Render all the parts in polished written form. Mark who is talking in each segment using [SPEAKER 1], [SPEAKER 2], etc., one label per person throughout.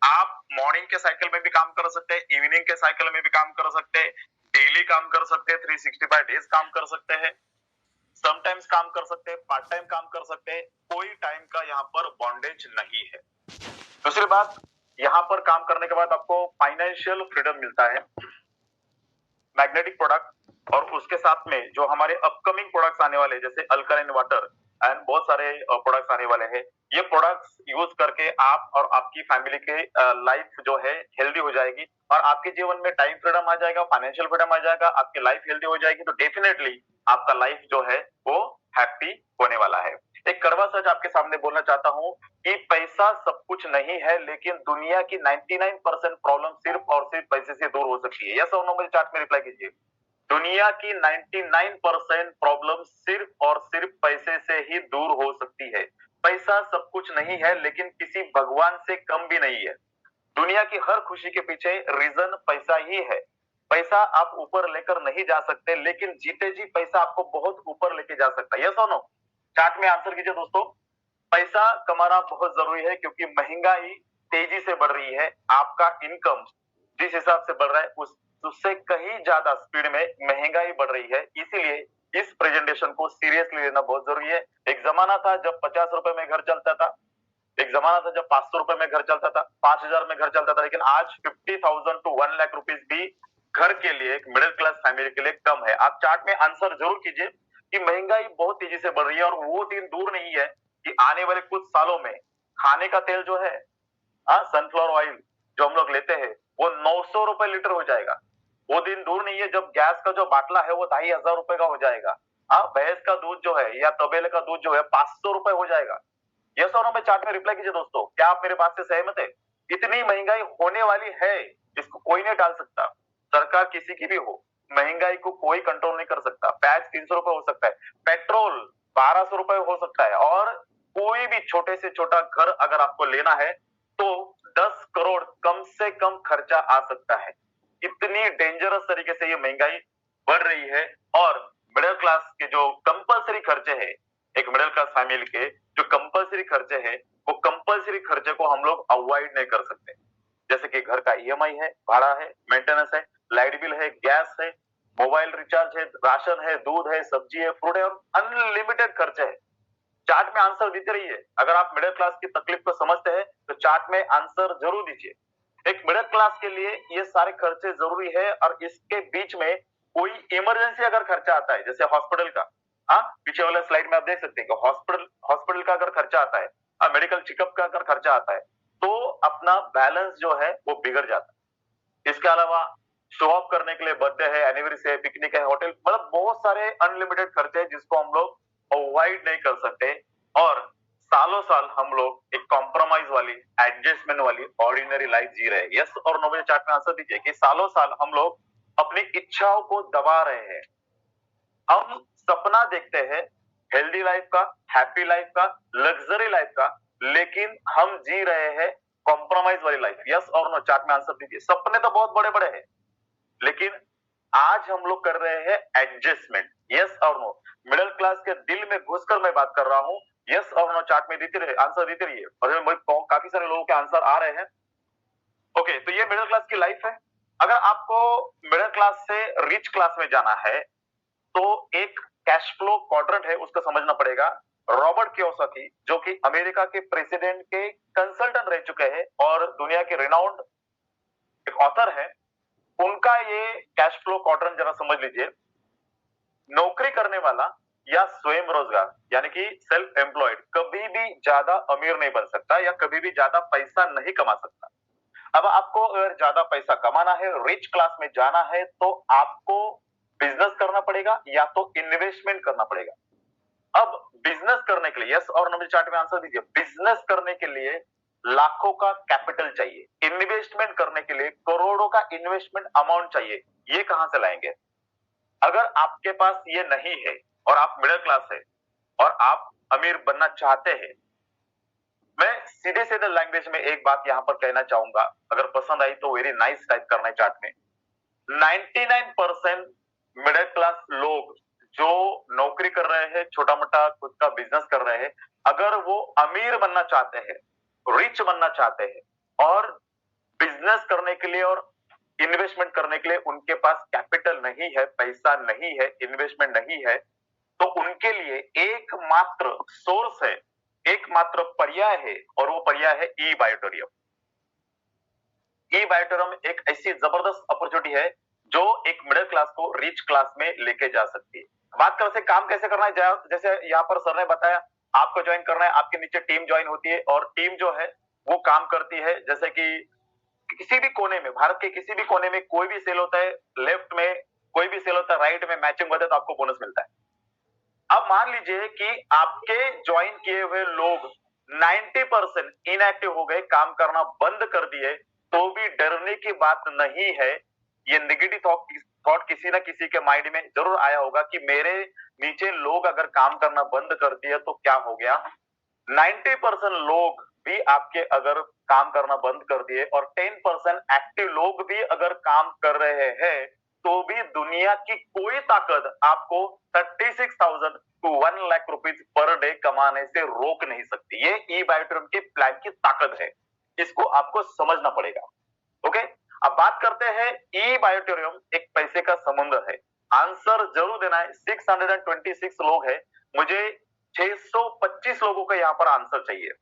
[SPEAKER 1] आप मॉर्निंग के साइकिल में भी काम कर सकते हैं, इवनिंग के साइकिल में भी काम कर सकते हैं, डेली काम कर सकते हैं, 365 डेज काम कर सकते हैं, समटाइम्स काम कर सकते हैं, पार्ट टाइम काम कर सकते हैं, कोई टाइम का यहाँ पर बॉन्डेज नहीं है। दूसरी बात, यहाँ पर काम करने के बाद आपको फाइनेंशियल फ्रीडम मिलता है। मैग्नेटिक प्रोडक्ट और उसके साथ में जो हमारे अपकमिंग प्रोडक्ट्स आने वाले जैसे अल्कलाइन वाटर एंड बहुत सारे प्रोडक्ट्स आने वाले हैं, ये प्रोडक्ट्स यूज करके आप और आपकी फैमिली के लाइफ जो है हेल्दी हो जाएगी और आपके जीवन में टाइम फ्रीडम आ जाएगा, फाइनेंशियल फ्रीडम आ जाएगा, आपकी लाइफ हेल्दी हो जाएगी, तो डेफिनेटली आपका लाइफ जो है वो हैप्पी होने वाला है। एक कड़वा सच आपके सामने बोलना चाहता हूं कि पैसा सब कुछ नहीं है, लेकिन दुनिया की 99% प्रॉब्लम सिर्फ और सिर्फ पैसे से दूर हो सकती है। यस और नो मुझे चार्ट में रिप्लाई कीजिए। दुनिया की 99% प्रॉब्लम सिर्फ और सिर्फ पैसे से ही दूर हो सकती है। पैसा सब कुछ नहीं है, लेकिन किसी भगवान से कम भी नहीं है। दुनिया की हर खुशी के पीछे रीजन पैसा ही है। पैसा आप ऊपर लेकर नहीं जा सकते, लेकिन जीते जी पैसा आपको बहुत ऊपर लेके जा सकता है। यस और नो? चार्ट में आंसर कीजिए दोस्तों। पैसा कमाना बहुत जरूरी है क्योंकि महंगाई तेजी से बढ़ रही है। आपका इनकम जिस हिसाब से बढ़ रहा है उससे कहीं ज्यादा स्पीड में महंगाई बढ़ रही है। इसीलिए इस प्रेजेंटेशन को सीरियसली लेना बहुत जरूरी है। एक जमाना था जब 50 रुपए में घर चलता था, एक जमाना था जब 500 रुपए में घर चलता था, 5000 में घर चलता था, लेकिन आज 50,000 टू 1 लाख रुपीज भी घर के लिए, एक मिडिल क्लास फैमिली के लिए कम है। आप चार्ट में आंसर जरूर कीजिए कि महंगाई बहुत तेजी से बढ़ रही है और वो दिन दूर नहीं है कि आने वाले कुछ सालों में खाने का तेल जो है, सनफ्लावर ऑयल जो हम लोग लेते हैं, वो 900 रुपए लीटर हो जाएगा। वो दिन दूर नहीं है जब गैस का जो बाटला है वो 2,500 रुपए का हो जाएगा। भैंस का दूध जो है या तबेले का दूध जो है 500 रुपए हो जाएगा। यस और नो में चार्ट में रिप्लाई कीजिए दोस्तों। क्या आप मेरे बात से सहमत है? इतनी महंगाई होने वाली है, इसको कोई नहीं टाल सकता। सरकार किसी की भी हो, महंगाई को कोई कंट्रोल नहीं कर सकता। प्याज 300 रुपए हो सकता है, पेट्रोल 1200 रुपए हो सकता है, और कोई भी छोटे से छोटा घर अगर आपको लेना है तो 10 करोड़ कम से कम खर्चा आ सकता है। इतनी डेंजरस तरीके से ये महंगाई बढ़ रही है और मिडिल क्लास के जो कंपल्सरी खर्चे हैं, एक मिडिल क्लास फैमिली के जो कंपल्सरी खर्चे हैं, वो कंपल्सरी खर्चे को हम लोग अवॉइड नहीं कर सकते। जैसे कि घर का ईएमआई है, भाड़ा है, मेंटेनेंस है, लाइट बिल है, गैस है, मोबाइल रिचार्ज है, राशन है, दूध है, सब्जी है, फ्रूट है और अनलिमिटेड खर्चे है। चार्ट में आंसर देते रहिए। अगर आप मिडिल क्लास की तकलीफ को समझते हैं तो चार्ट में आंसर जरूर दीजिए। एक मिडिल क्लास के लिए ये सारे खर्चे जरूरी है और इसके बीच में कोई इमरजेंसी अगर खर्चा आता है, जैसे हॉस्पिटल का, पीछे वाले स्लाइड में आप देख सकते हैं कि हॉस्पिटल हॉस्पिटल का अगर खर्चा आता है, मेडिकल चेकअप का अगर खर्चा आता है, तो अपना बैलेंस जो है वो बिगड़ जाता है। इसके अलावा शो ऑफ करने के लिए बर्थडे है, एनिवर्सरी है, पिकनिक है, होटल, मतलब बहुत सारे अनलिमिटेड खर्चे हैं जिसको हम लोग अवॉइड नहीं कर सकते। और सालों साल हम लोग एक कॉम्प्रोमाइज वाली, एडजस्टमेंट वाली ऑर्डिनरी लाइफ जी रहे हैं। यस और नो में चार्ट में आंसर दीजिए कि सालों साल हम लोग अपनी इच्छाओं को दबा रहे हैं। हम सपना देखते हैं हेल्दी लाइफ का, हैप्पी लाइफ का, लग्जरी लाइफ का, लेकिन हम जी रहे हैं कॉम्प्रोमाइज वाली लाइफ। यस और नो चार्ट में आंसर दीजिए। सपने तो बहुत बड़े बड़े हैं, लेकिन आज हम लोग कर रहे हैं एडजस्टमेंट। यस और नो? मिडिल क्लास के दिल में घुसकर मैं बात कर रहा हूं। यस और नो चार्ट में देते रहिए, आंसर देते रहिए। और काफी सारे लोगों के आंसर आ रहे हैं। ओके, तो ये मिडिल क्लास की लाइफ है। अगर आपको मिडिल क्लास से रिच क्लास में जाना है तो एक कैश फ्लो क्वाड्रेंट है, उसको समझना पड़ेगा। रॉबर्ट कियोसाकी, जो कि अमेरिका के प्रेसिडेंट के कंसल्टेंट रह चुके हैं और दुनिया के रिनाउंड एक ऑथर है, उनका ये कैश फ्लो क्वाड्रेंट जरा समझ लीजिए। नौकरी करने वाला या स्वयं रोजगार यानी कि सेल्फ एम्प्लॉयड कभी भी ज्यादा अमीर नहीं बन सकता या कभी भी ज्यादा पैसा नहीं कमा सकता। अब आपको अगर ज्यादा पैसा कमाना है, रिच क्लास में जाना है, तो आपको बिजनेस करना पड़ेगा या तो इन्वेस्टमेंट करना पड़ेगा। अब बिजनेस करने के लिए, यस और नो चार्ट में आंसर दीजिए, बिजनेस करने के लिए लाखों का कैपिटल चाहिए, इन्वेस्टमेंट करने के लिए करोड़ों का इन्वेस्टमेंट अमाउंट चाहिए। ये कहां से लाएंगे? अगर आपके पास ये नहीं है और आप मिडिल क्लास है और आप अमीर बनना चाहते हैं, मैं सीधे सीधे लैंग्वेज में एक बात यहां पर कहना चाहूंगा, अगर पसंद आई तो वेरी नाइस टाइप करना है चार्ट में। 99% मिडिल क्लास लोग जो नौकरी कर रहे हैं, छोटा मोटा खुद का बिजनेस कर रहे हैं, अगर वो अमीर बनना चाहते हैं, रिच बनना चाहते हैं और बिजनेस करने के लिए और इन्वेस्टमेंट करने के लिए उनके पास कैपिटल नहीं है, पैसा नहीं है, इन्वेस्टमेंट नहीं है, तो उनके लिए एकमात्र सोर्स है, एकमात्र पर्याय है, और वो पर्याय है ई बायोटोरियम। ई बायोटोरियम एक ऐसी जबरदस्त अपॉर्चुनिटी है जो एक मिडिल क्लास को रिच क्लास में लेके जा सकती है। बात करते काम कैसे करना है, जैसे यहाँ पर सर ने बताया, आपको ज्वाइन करना है, आपके नीचे टीम ज्वाइन होती है और टीम जो है वो काम करती है। जैसे कि किसी भी कोने में, भारत के किसी भी कोने में कोई भी सेल होता है, लेफ्ट में कोई भी सेल होता है, राइट में मैचिंग होता है, तो आपको बोनस मिलता है। अब मान लीजिए कि आपके ज्वाइन किए हुए लोग 90% इनएक्टिव हो गए, काम करना बंद कर दिए, तो भी डरने की बात नहीं है। ये नेगेटिव थॉट किसी ना किसी के माइंड में जरूर आया होगा कि मेरे नीचे लोग अगर काम करना बंद कर दिए तो क्या हो गया। 90% लोग भी आपके अगर काम करना बंद कर दिए और 10% एक्टिव लोग भी अगर काम कर रहे हैं, तो भी दुनिया की कोई ताकत आपको 36,000 to 1 lakh rupees per day कमाने से रोक नहीं सकती। ये ई बायोटोरियम के प्लान की ताकत है, इसको आपको समझना पड़ेगा। ओके, अब बात करते हैं ई बायोटोरियम एक पैसे का समुद्र है। आंसर जरूर देना है। 626 लोग है, मुझे 625 लोगों का यहां पर आंसर चाहिए।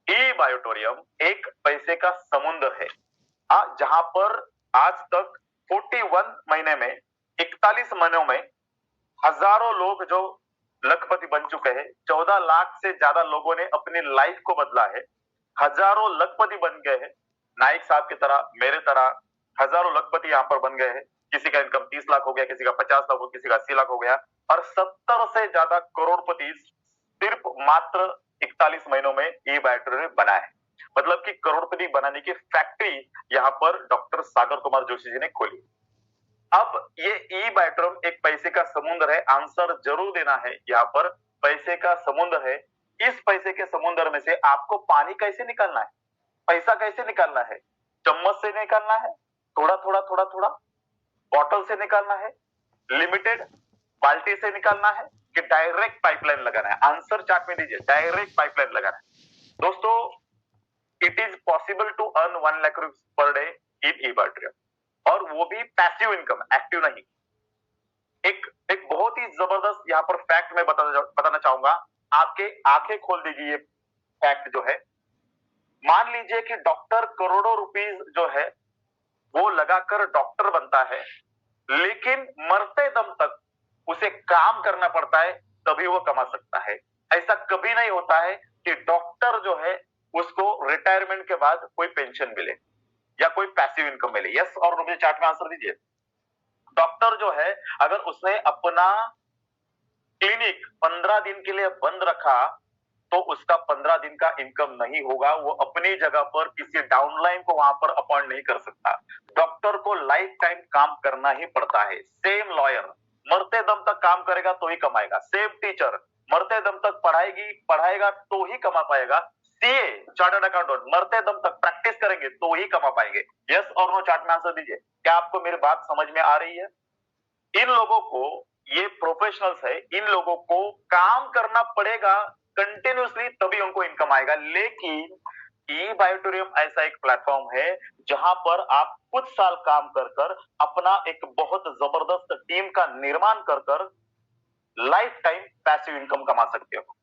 [SPEAKER 1] ई बायोटोरियम एक पैसे का समुद्र है, जहां पर आज तक 41 महीने में, 41 महीनों में हजारों लोग जो लखपति बन चुके हैं, 14 लाख से ज्यादा लोगों ने अपनी लाइफ को बदला है, हजारों लखपति बन गए हैं। नाइक साहब की तरह, मेरे तरह हजारों लखपति यहां पर बन गए हैं। किसी का इनकम 30 लाख हो गया, किसी का 50 लाख हो, किसी का 80 लाख हो गया, और 70 से ज्यादा करोड़पति सिर्फ मात्र 41 महीनों में ई बायोटोरियम ने बना है। मतलब कि करोड़पति बनाने की फैक्ट्री यहां पर डॉक्टर सागर कुमार जोशी जी ने खोली। अब ये ई बायोटोरियम एक पैसे का समुद्र है, आंसर जरूर देना है। यहाँ पर पैसे का समुद्र है। इस पैसे के समुद्र में से आपको पानी कैसे निकालना है, पैसा कैसे निकालना है? चम्मच से निकालना है, थोड़ा थोड़ा थोड़ा थोड़ा, बॉटल से निकालना है, लिमिटेड बाल्टी से निकालना है, कि डायरेक्ट पाइपलाइन लगाना है? आंसर चार्ट में दीजिए, डायरेक्ट पाइपलाइन लगाना है। दोस्तों, it is possible to earn 1 lakh rupees per day in E biotorium, और वो भी पैसिव इनकम, एक्टिव नहीं। एक बहुत ही जबरदस्त यहाँ पर फैक्ट मैं बताना चाहूंगा, आपके आंखें खोल देगी ये फैक्ट जो है। मान लीजिए कि डॉक्टर करोड़ों रुपीस जो है वो लगाकर डॉक्टर बनता है, लेकिन मरते दम तक उसे काम करना पड़ता है, तभी वो कमा सकता है। ऐसा कभी नहीं होता है कि डॉक्टर जो है उसको रिटायरमेंट के बाद कोई पेंशन मिले या कोई पैसिव इनकम मिले। यस और नो मुझे चार्ट में आंसर दीजिए। डॉक्टर जो है अगर उसने अपना क्लिनिक 15 दिन के लिए बंद रखा, तो उसका 15 दिन का इनकम नहीं होगा। वो अपनी जगह पर किसी डाउनलाइन को वहां पर अपॉइंट नहीं कर सकता। डॉक्टर को लाइफ टाइम काम करना ही पड़ता है। सेम लॉयर मरते दम तक काम करेगा तो ही कमाएगा। सेम टीचर मरते दम तक पढ़ाएगा तो ही कमा पाएगा। सीए चार्टर्ड अकाउंटेंट मरते दम तक प्रैक्टिस करेंगे तो ही कमा पाएंगे। यस और नो चार्ट में आंसर दीजिए। क्या आपको मेरी बात समझ में आ रही है? इन लोगों को, ये प्रोफेशनल्स है, इन लोगों को काम करना पड़ेगा कंटिन्यूसली, तभी उनको इनकम आएगा। लेकिन ई बायोटोरियम ऐसा एक प्लेटफॉर्म है जहां पर आप कुछ साल काम कर अपना एक बहुत जबरदस्त टीम का निर्माण कर लाइफ टाइम पैसिव इनकम कमा सकते हो।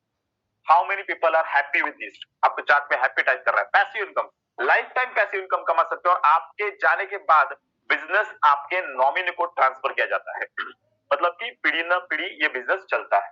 [SPEAKER 1] How many people are happy with this? आपको चार्ट पे हैप्पी टाइप कर रहा है। Passive income, lifetime passive income कमा सकते हो, और आपके जाने के बाद बिजनेस आपके नॉमिनी को ट्रांसफर किया जाता है। मतलब कि पीढ़ी न पीढ़ी ये बिजनेस चलता है।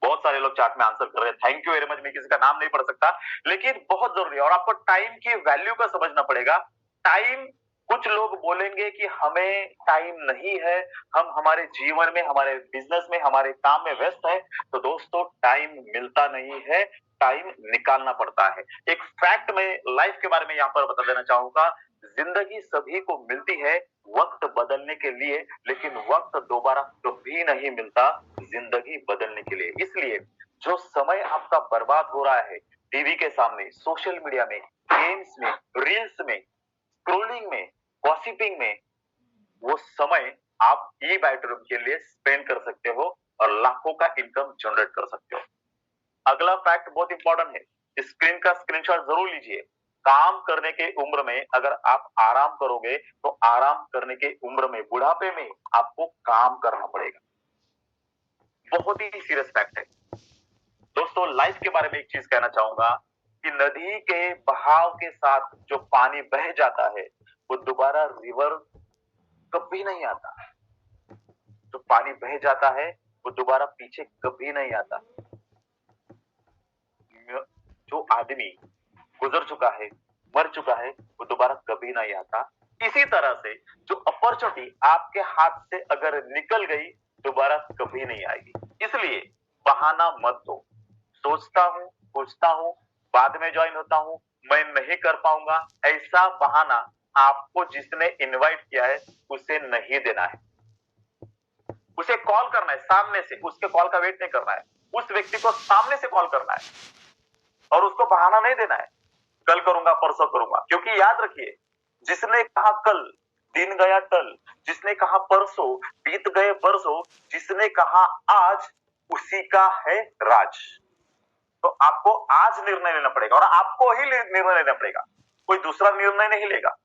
[SPEAKER 1] बहुत सारे लोग चार्ट में आंसर कर रहे हैं, थैंक यू वेरी मच। मैं किसी का नाम नहीं पढ़ सकता, लेकिन बहुत जरूरी है। और आपको टाइम की वैल्यू का समझना पड़ेगा। टाइम, कुछ लोग बोलेंगे कि हमें टाइम नहीं है, हम हमारे जीवन में, हमारे बिजनेस में, हमारे काम में व्यस्त है। तो दोस्तों, टाइम मिलता नहीं है, टाइम निकालना पड़ता है। एक फैक्ट में लाइफ के बारे में यहां पर बता देना चाहूंगा। जिंदगी सभी को मिलती है वक्त बदलने के लिए, लेकिन वक्त दोबारा कभी नहीं मिलता जिंदगी बदलने के लिए। इसलिए जो समय आपका बर्बाद हो रहा है टीवी के सामने, सोशल मीडिया में, गेम्स में, रील्स में, स्क्रोलिंग में, गॉसिपिंग में, वो समय आप ई बायोटोरियम के लिए स्पेंड कर सकते हो और लाखों का इनकम जनरेट कर सकते हो। अगला फैक्ट बहुत इंपॉर्टेंट है, स्क्रीन का स्क्रीनशॉट जरूर लीजिए। काम करने के उम्र में अगर आप आराम करोगे तो आराम करने के उम्र में, बुढ़ापे में आपको काम करना पड़ेगा। बहुत ही सीरियस फैक्ट है दोस्तों। लाइफ के बारे में एक चीज कहना चाहूंगा कि नदी के बहाव के साथ जो पानी बह जाता है वो दोबारा रिवर कभी नहीं आता। जो पानी बह जाता है वो दोबारा पीछे कभी नहीं आता। जो आदमी गुजर चुका है, मर चुका है, वो दोबारा कभी नहीं आता। इसी तरह से जो अपॉर्चुनिटी आपके हाथ से अगर निकल गई दोबारा कभी नहीं आएगी। इसलिए बहाना मत दो। सोचता हूं, पूछता हूं, बाद में ज्वाइन होता हूं, मैं नहीं कर पाऊंगा, ऐसा बहाना आपको जिसने इनवाइट किया है उसे नहीं देना है। उसे कॉल करना है सामने से, उसके कॉल का वेट नहीं करना है। उस व्यक्ति को सामने से कॉल करना है और उसको बहाना नहीं देना है कल करूंगा, परसों करूंगा। क्योंकि याद रखिए, जिसने कहा कल दिन गया टल, जिसने कहा परसों बीत गए बरसों, जिसने कहा आज उसी का है राज। तो आपको आज निर्णय लेना पड़ेगा और आपको ही निर्णय लेना पड़ेगा, कोई दूसरा निर्णय नहीं लेगा।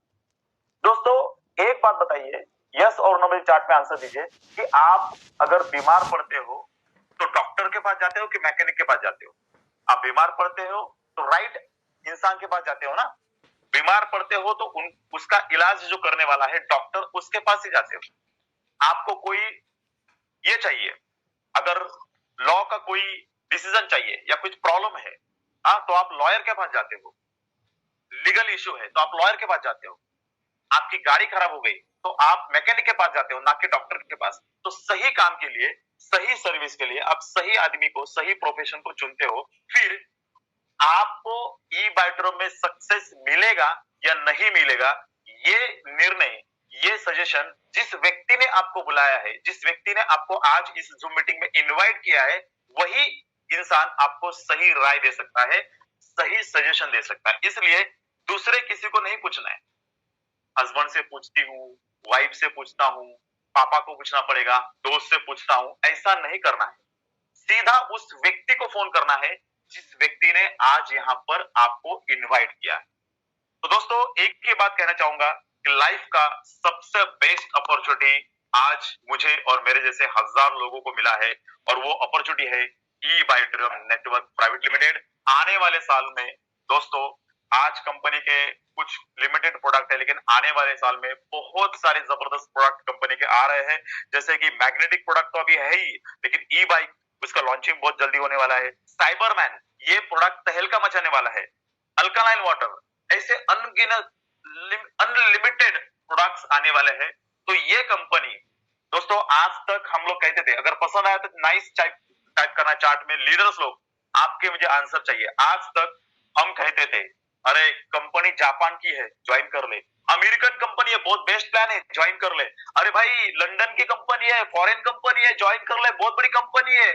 [SPEAKER 1] दोस्तों एक बात बताइए, यस और नो में चार्ट में आंसर दीजिए कि आप अगर बीमार पड़ते हो तो डॉक्टर के पास जाते हो कि मैकेनिक के पास जाते हो? आप बीमार पड़ते हो तो राइट इंसान के पास जाते हो ना। बीमार पड़ते हो तो उसका इलाज जो करने वाला है डॉक्टर, उसके पास ही जाते हो। आपको कोई ये चाहिए, अगर लॉ का कोई डिसीजन चाहिए या कुछ प्रॉब्लम है तो आप लॉयर के पास जाते हो। लीगल इश्यू है तो आप लॉयर के पास जाते हो। आपकी गाड़ी खराब हो गई तो आप मैकेनिक के पास जाते हो, ना कि डॉक्टर के पास। तो सही काम के लिए, सही सर्विस के लिए आप सही आदमी को, सही प्रोफेशन को चुनते हो। फिर आपको ई बायोड्रोम में सक्सेस मिलेगा या नहीं मिलेगा, ये निर्णय, ये सजेशन जिस व्यक्ति ने आपको बुलाया है, जिस व्यक्ति ने आपको आज इस जूम मीटिंग में इनवाइट किया है, वही इंसान आपको सही राय दे सकता है, सही सजेशन दे सकता है। इसलिए दूसरे किसी को नहीं पूछना है। हस्बैंड से पूछती हूँ, वाइफ से पूछता हूँ, पापा को पूछना पड़ेगा, दोस्त से पूछता हूँ, ऐसा नहीं करना है। सीधा उस व्यक्ति को फोन करना है जिस व्यक्ति ने आज यहाँ पर आपको इनवाइट किया है। तो दोस्तों एक ही बात कहना चाहूंगा कि लाइफ का सबसे बेस्ट अपॉर्चुनिटी आज मुझे और मेरे जैसे हजार लोगों को मिला है और वो अपॉर्चुनिटी है ई बायोड्रोम नेटवर्क प्राइवेट लिमिटेड। आने वाले साल में दोस्तों, आज कंपनी के कुछ लिमिटेड प्रोडक्ट है, लेकिन आने वाले साल में बहुत सारे जबरदस्त प्रोडक्ट कंपनी के आ रहे हैं। जैसे कि मैग्नेटिक प्रोडक्ट तो अभी है ही, लेकिन ई बाइक, उसका लॉन्चिंग बहुत जल्दी होने वाला है। साइबरमैन, ये प्रोडक्ट तहलका मचाने वाला है। अल्कालाइन वाटर, ऐसे अनगिनत अनलिमिटेड प्रोडक्ट्स आने वाले हैं। तो ये कंपनी दोस्तों, आज तक हम लोग कहते थे अगर पसंद आया तो नाइस टाइप करना चार्ट में। लीडर्स लोग, आपके मुझे आंसर चाहिए। आज तक हम कहते थे अरे कंपनी जापान की है, ज्वाइन कर ले। अमेरिकन कंपनी है, बहुत बेस्ट प्लान है, ज्वाइन कर ले। अरे भाई लंदन की कंपनी है, फॉरेन कंपनी है, ज्वाइन कर ले, बहुत बड़ी कंपनी है,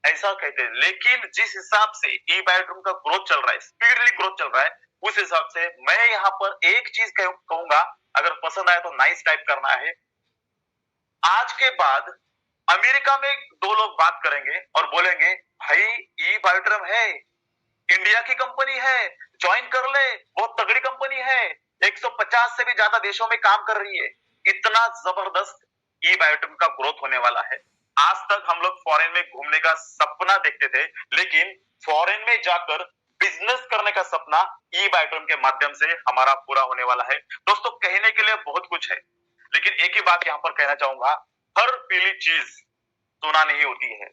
[SPEAKER 1] ऐसा कहते हैं। लेकिन जिस हिसाब से ई बायोड्रोम का ग्रोथ चल रहा है, स्पीडली ग्रोथ चल रहा है, उस हिसाब से मैं यहाँ पर एक चीज कहूंगा, अगर पसंद आए तो नाइस टाइप करना है। आज के बाद अमेरिका में दो लोग बात करेंगे और बोलेंगे भाई ई बायोड्रोम है, इंडिया की कंपनी है, ज्वाइन कर ले, बहुत तगड़ी कंपनी है, 150 से भी ज्यादा देशों में काम कर रही है। इतना जबरदस्त ई बायोड्रोम का ग्रोथ होने वाला है। आज तक हम लोग फॉरेन में घूमने का सपना देखते थे, लेकिन फॉरेन में जाकर बिजनेस करने का सपना ई बायोड्रोम के माध्यम से हमारा पूरा होने वाला है। दोस्तों कहने के लिए बहुत कुछ है, लेकिन एक ही बात यहां पर कहना चाहूंगा, हर पीली चीज सोना नहीं होती है,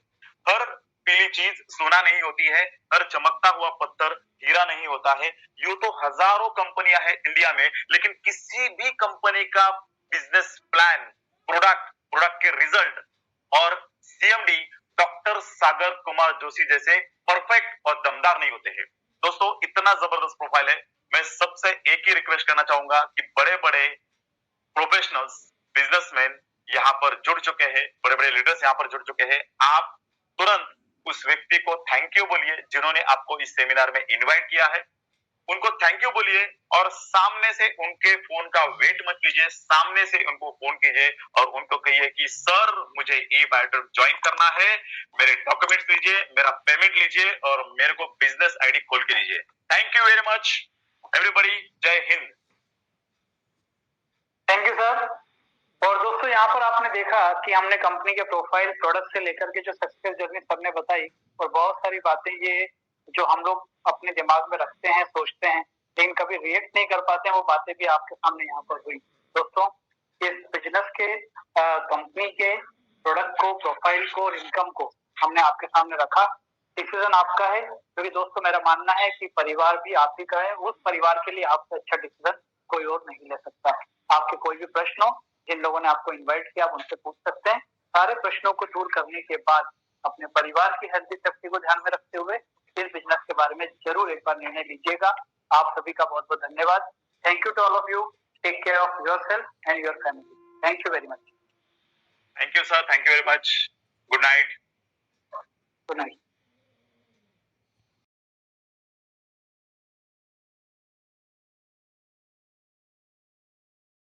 [SPEAKER 1] हर पीली चीज सोना नहीं होती है, हर चमकता हुआ पत्थर हीरा नहीं होता है। यूं तो हजारों कंपनियां हैं इंडिया में, लेकिन किसी भी कंपनी का बिजनेस प्लान, प्रोडक्ट के रिजल्ट और सीएमडी डॉक्टर सागर कुमार जोशी जैसे परफेक्ट और दमदार नहीं होते हैं। दोस्तों इतना जबरदस्त प्रोफाइल है। मैं सबसे एक ही रिक्वेस्ट करना चाहूंगा कि बड़े बड़े प्रोफेशनल्स, बिजनेसमैन यहाँ पर जुड़ चुके हैं, बड़े बड़े लीडर्स यहाँ पर जुड़ चुके हैं। आप तुरंत उस व्यक्ति को थैंक यू बोलिए जिन्होंने आपको इस सेमिनार में इनवाइट किया है, उनको थैंक यू बोलिए और सामने से उनके फोन का वेट मत कीजिए, सामने से उनको फोन कीजिए और उनको कहिए कि सर मुझे ई बायोड्रोम ज्वाइन करना है, मेरे डॉक्यूमेंट्स लीजिए, मेरा पेमेंट लीजिए और मेरे को बिजनेस आईडी खोल के दीजिए। Thank you very much. Everybody, जय हिंद।
[SPEAKER 2] Thank you sir. और दोस्तों यहाँ पर आपने देखा कि हमने कंपनी के प्रोफाइल, प्रोडक्ट से लेकर के जो सक्सेस जर्नी सबने बताई, और बहुत सारी बातें ये जो हम लोग अपने दिमाग में रखते हैं, सोचते हैं, लेकिन कभी रिएक्ट नहीं कर पाते हैं, वो बातें भी आपके सामने यहाँ पर हुई। दोस्तों, इस बिजनेस के, कंपनी के प्रोडक्ट को, प्रोफाइल को और इनकम को हमने आपके सामने रखा। डिसीजन आपका है, क्योंकि दोस्तों मेरा मानना है कि परिवार भी आप ही का है। उस परिवार के लिए आपसे अच्छा डिसीजन कोई और नहीं ले सकता है। आपके कोई भी प्रश्न हो, जिन लोगों ने आपको इनवाइट किया, आप उनसे पूछ सकते हैं। सारे प्रश्नों को दूर करने के बाद अपने परिवार की हेल्थ सेफ्टी को ध्यान में रखते हुए इस बिजनेस के बारे में जरूर एक बार निर्णय लीजिएगा। आप सभी का बहुत बहुत धन्यवाद। Thank you to all of you. Take care of yourself and your family. Thank you very much.
[SPEAKER 1] Thank you sir, thank you very much. Good night.
[SPEAKER 2] Good night.